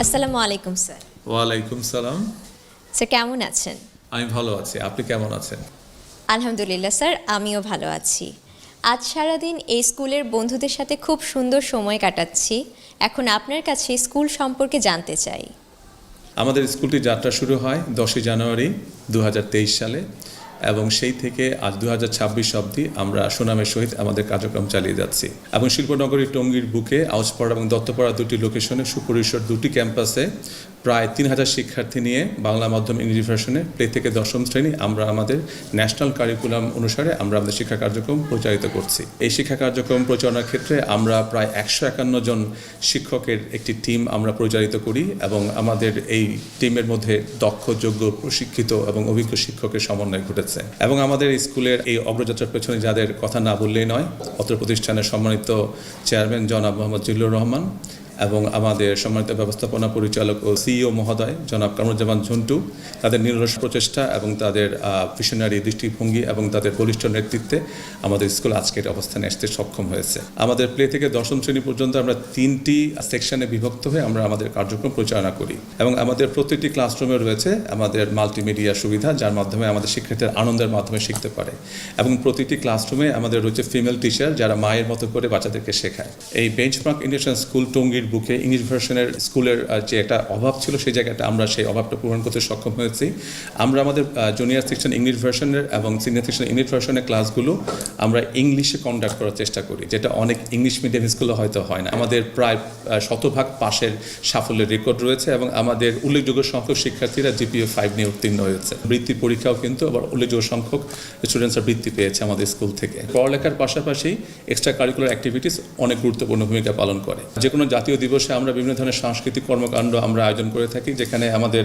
আসসালামু আলাইকুম স্যার। ওয়ালাইকুম সালাম। স্যার কেমন আছেন? আমি ভালো আছি, আপনি কেমন আছেন? আলহামদুলিল্লাহ স্যার, আমিও ভালো আছি। আজ সারাদিন এই স্কুলের বন্ধুদের সাথে খুব সুন্দর সময় কাটাচ্ছি। এখন আপনার কাছে স্কুল সম্পর্কে জানতে চাই। আমাদের স্কুলটির যাত্রা শুরু হয় 10ই জানুয়ারি 2023 সালে এবং সেই থেকে আজ 2026 অবধি আমরা সুনামের সহিত আমাদের কার্যক্রম চালিয়ে যাচ্ছি এবং শিল্পনগরী টঙ্গীর বুকে আউসপাড়া এবং দত্তপাড়া দুটি লোকেশনে সুপরিসর দুটি ক্যাম্পাসে প্রায় 3000 শিক্ষার্থী নিয়ে বাংলা মাধ্যম ইংরেজি ভার্সনে প্লে থেকে দশম শ্রেণী আমরা আমাদের ন্যাশনাল কারিকুলাম অনুসারে আমরা আমাদের শিক্ষা কার্যক্রম পরিচালিত করছি। এই শিক্ষা কার্যক্রম পরিচালনার ক্ষেত্রে আমরা প্রায় 151 জন শিক্ষকের একটি টিম আমরা পরিচালিত করি এবং আমাদের এই টিমের মধ্যে দক্ষ, যোগ্য, প্রশিক্ষিত এবং অভিজ্ঞ শিক্ষকের সমন্বয় ঘটেছে এবং আমাদের স্কুলের এই অগ্রযাত্রার পেছনে যাদের কথা না বললেই নয়, অত্র প্রতিষ্ঠানের সম্মানিত চেয়ারম্যান জনাব মোহাম্মদ জিল্লুর রহমান এবং আমাদের সম্মানিত ব্যবস্থাপনা পরিচালক ও সিইও মহোদয় জনাব কামরুজ্জামান ঝন্টু, তাদের নিরলস প্রচেষ্টা এবং তাদের ভিশনারি দৃষ্টিভঙ্গি এবং তাদের বলিষ্ঠ নেতৃত্বে আমাদের স্কুল আজকের অবস্থানে আসতে সক্ষম হয়েছে। আমাদের প্লে থেকে দশম শ্রেণী পর্যন্ত আমরা 3টি সেকশনে বিভক্ত হয়ে আমরা আমাদের কার্যক্রম পরিচালনা করি এবং আমাদের প্রতিটি ক্লাসরুমে রয়েছে আমাদের মাল্টিমিডিয়া সুবিধা, যার মাধ্যমে আমাদের শিক্ষার্থীরা আনন্দের মাধ্যমে শিখতে পারে এবং প্রতিটি ক্লাসরুমে আমাদের রয়েছে ফিমেল টিচার যারা মায়ের মতো করে বাচ্চাদেরকে শেখায়। এই বেঞ্চমার্ক ইন্টারন্যাশনাল স্কুল টঙ্গীর বুকে ইংলিশ ভার্সনের স্কুলের যে একটা অভাব ছিল, সেই জায়গাটা আমরা সেই অভাবটা পূরণ করতে সক্ষম হয়েছি। আমরা আমাদের জুনিয়র সেকশন ইংলিশ ভার্সনের এবং সিনিয়র সেকশন ইংলিশ ভার্সনের ক্লাসগুলো আমরা ইংলিশে কন্ডাক্ট করার চেষ্টা করি, যেটা অনেক ইংলিশ মিডিয়াম স্কুলে হয়তো হয় না। আমাদের প্রায় 100% পাশের সাফল্যের রেকর্ড রয়েছে এবং আমাদের উল্লেখযোগ্য সংখ্যক শিক্ষার্থীরা GPA 5 নিয়ে উত্তীর্ণ হয়েছে। বৃত্তির পরীক্ষাও কিন্তু আবার উল্লেখযোগ্য সংখ্যক স্টুডেন্টসরা বৃত্তি পেয়েছে আমাদের স্কুল থেকে। পড়ালেখার পাশাপাশি এক্সট্রা কারিকুলার অ্যাক্টিভিটিস অনেক গুরুত্বপূর্ণ ভূমিকা পালন করে। যে কোনো জাতীয় দিবসে আমরা বিভিন্ন ধরনের সাংস্কৃতিক কর্মকাণ্ড আমরা আয়োজন করে থাকি, যেখানে আমাদের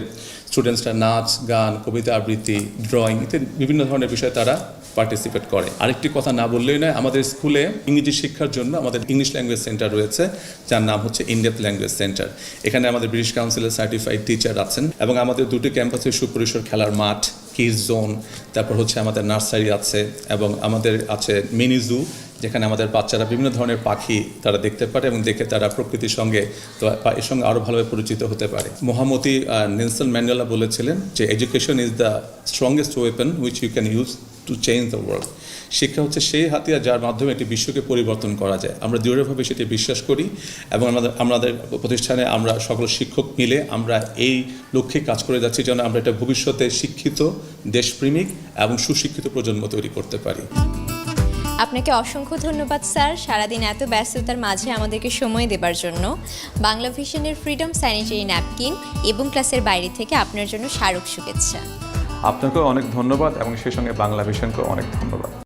স্টুডেন্টসরা নাচ, গান, কবিতা আবৃত্তি, ড্রয়িং ইত্যাদি বিভিন্ন ধরনের বিষয়ে তারা পার্টিসিপেট করে। আরেকটি কথা না বললেই নয়, আমাদের স্কুলে ইংরেজি শিক্ষার জন্য আমাদের ইংলিশ ল্যাঙ্গুয়েজ সেন্টার রয়েছে, যার নাম হচ্ছে ইনডেপথ ল্যাঙ্গুয়েজ সেন্টার। এখানে আমাদের ব্রিটিশ কাউন্সিলের সার্টিফাইড টিচার আছেন এবং আমাদের দুটি ক্যাম্পাসে সুপরিসর খেলার মাঠ, কিডস জোন, তারপর হচ্ছে আমাদের নার্সারি আছে এবং আমাদের আছে মিনি জু, যেখানে আমাদের বাচ্চারা বিভিন্ন ধরনের পাখি তারা দেখতে পারে এবং দেখে তারা প্রকৃতির সঙ্গে এর সঙ্গে আরও ভালোভাবে পরিচিত হতে পারে। মহামতি নেলসন ম্যান্ডেলা বলেছিলেন যে education is the strongest weapon which you can use to change the world. শিক্ষা হচ্ছে সেই হাতিয়ার যার মাধ্যমে একটি বিশ্বকে পরিবর্তন করা যায়। আমরা দৃঢ়ভাবে সেটি বিশ্বাস করি এবং আমাদের প্রতিষ্ঠানে আমরা সকল শিক্ষক মিলে আমরা এই লক্ষ্যে কাজ করে যাচ্ছি যেন আমরা একটা ভবিষ্যতে শিক্ষিত, দেশপ্রেমিক এবং সুশিক্ষিত প্রজন্ম তৈরি করতে পারি। আপনাকে অসংখ্য ধন্যবাদ স্যার, সারাদিন এত ব্যস্ততার মাঝে আমাদেরকে সময় দেবার জন্য। বাংলা ভিশনের ফ্রিডম স্যানিটারি ন্যাপকিন এবং ক্লাসের বাইরে থেকে আপনার জন্য স্মারক শুভেচ্ছা। আপনাকেও অনেক ধন্যবাদ এবং সেই সঙ্গে বাংলা ভিশনকেও অনেক ধন্যবাদ।